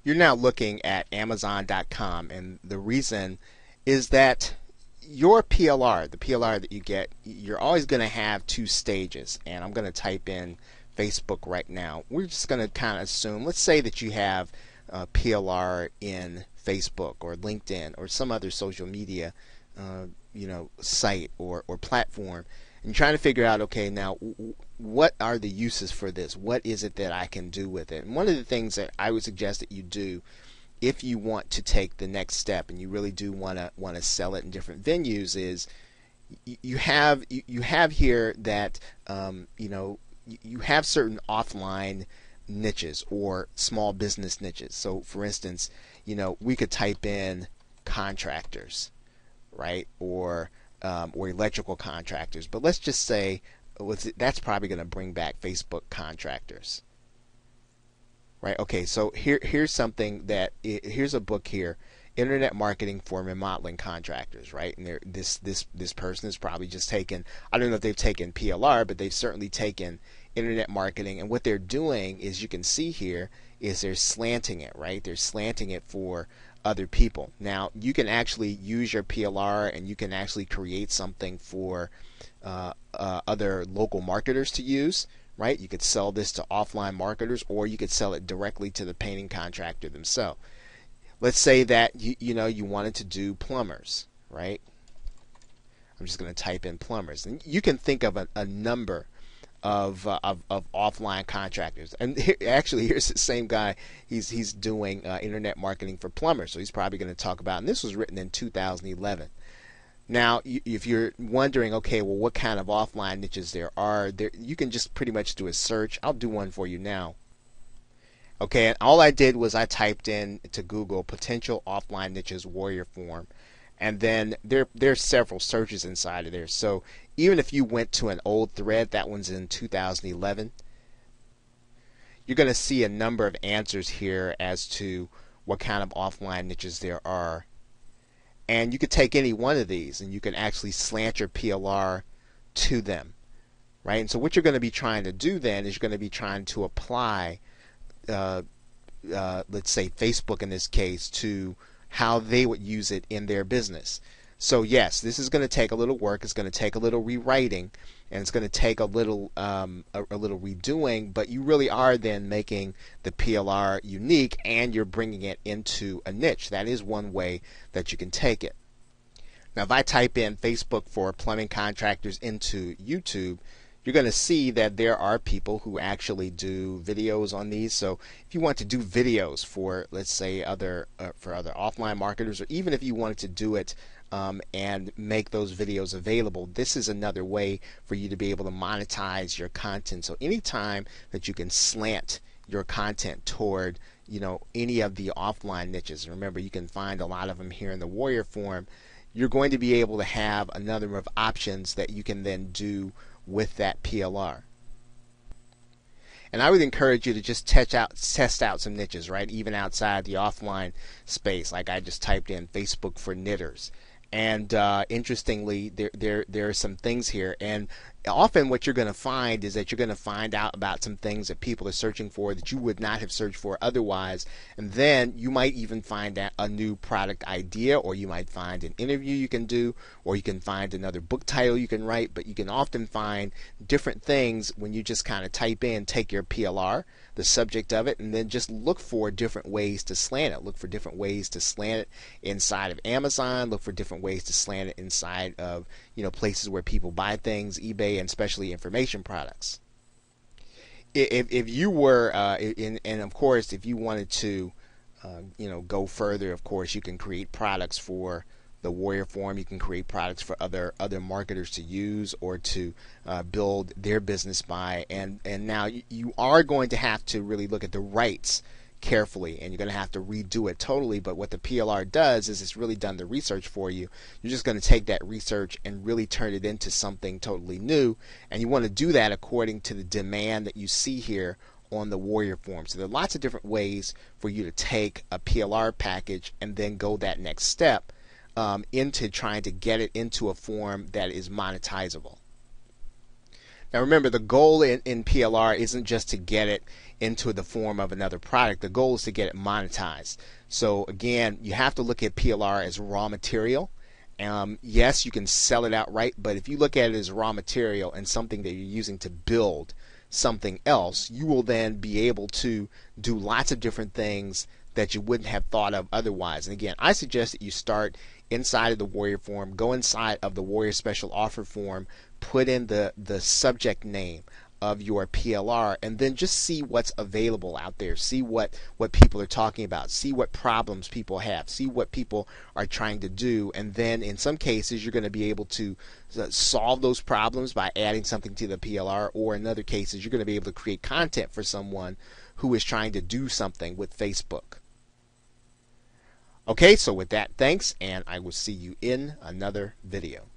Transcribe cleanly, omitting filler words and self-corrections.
You're now looking at Amazon.com, and the reason is that your PLR, the PLR that you get, you're always going to have two stages. And I'm going to type in Facebook right now. We're just going to kind of assume, let's say that you have PLR in Facebook or LinkedIn or some other social media site or platform, and trying to figure out, okay, now what are the uses for this? What is it that I can do with it? And one of the things that I would suggest that you do if you want to take the next step and you really do want to sell it in different venues is you have here that you have certain offline niches or small business niches. So for instance, we could type in contractors, right, or electrical contractors, but let's just say that's probably going to bring back Facebook contractors, right? Okay, so here's something here's a book here, Internet Marketing for Remodeling Contractors, right? And this person has probably just taken, I don't know if they've taken PLR, but they've certainly taken internet marketing, and what they're doing is, you can see here, is they're slanting it, right? They're slanting it for other people. Now you can actually use your PLR and you can actually create something for other local marketers to use, right? You could sell this to offline marketers, or you could sell it directly to the painting contractor themselves. Let's say that you wanted to do plumbers, right? I'm just going to type in plumbers, and you can think of a number of offline contractors. And actually, here's the same guy. He's doing internet marketing for plumbers, so he's probably going to talk about. And this was written in 2011. Now, if you're wondering, okay, well, what kind of offline niches there are, you can just pretty much do a search. I'll do one for you now. Okay, and all I did was I typed in to Google potential offline niches warrior form, and then there's several searches inside of there. So even if you went to an old thread, that one's in 2011, you're going to see a number of answers here as to what kind of offline niches there are. And you could take any one of these and you can actually slant your PLR to them, right? And so what you're going to be trying to do then is you're going to be trying to apply let's say Facebook in this case, to how they would use it in their business. So yes, this is going to take a little work. It's going to take a little rewriting, and it's going to take a little redoing. But you really are then making the PLR unique, and you're bringing it into a niche. That is one way that you can take it. Now, if I type in Facebook for plumbing contractors into YouTube, you're going to see that there are people who actually do videos on these. So if you want to do videos for, let's say, other offline marketers, or even if you wanted to do it and make those videos available, this is another way for you to be able to monetize your content. So anytime that you can slant your content toward any of the offline niches, remember you can find a lot of them here in the Warrior Forum, you're going to be able to have a number of options that you can then do with that PLR. And I would encourage you to just test out some niches, right? Even outside the offline space, like I just typed in Facebook for knitters. And interestingly, there are some things here, and often what you're going to find is that you're going to find out about some things that people are searching for that you would not have searched for otherwise, and then you might even find out a new product idea, or you might find an interview you can do, or you can find another book title you can write. But you can often find different things when you just kind of type in, take your PLR, the subject of it, and then just look for different ways to slant it. Look for different ways to slant it inside of Amazon. Look for different ways to slant it inside of places where people buy things, eBay, and especially information products. If you were and of course, if you wanted to go further, of course you can create products for the Warrior Forum. You can create products for other marketers to use or to build their business by. And now you are going to have to really look at the rights carefully, and you're going to have to redo it totally. But what the PLR does is it's really done the research for you. You're just going to take that research and really turn it into something totally new, and you want to do that according to the demand that you see here on the Warrior Forum. So there are lots of different ways for you to take a PLR package and then go that next step into trying to get it into a form that is monetizable. Now remember, the goal in PLR isn't just to get it into the form of another product. The goal is to get it monetized. So again, you have to look at PLR as raw material. Yes, you can sell it outright, but if you look at it as raw material and something that you're using to build something else, you will then be able to do lots of different things that you wouldn't have thought of otherwise. And again, I suggest that you start inside of the Warrior form, go inside of the Warrior Special Offer form, put in the subject name of your PLR, and then just see what's available out there. See what people are talking about. See what problems people have. See what people are trying to do. And then in some cases, you're going to be able to solve those problems by adding something to the PLR, or in other cases, you're going to be able to create content for someone who is trying to do something with Facebook. Okay, so with that, thanks, and I will see you in another video.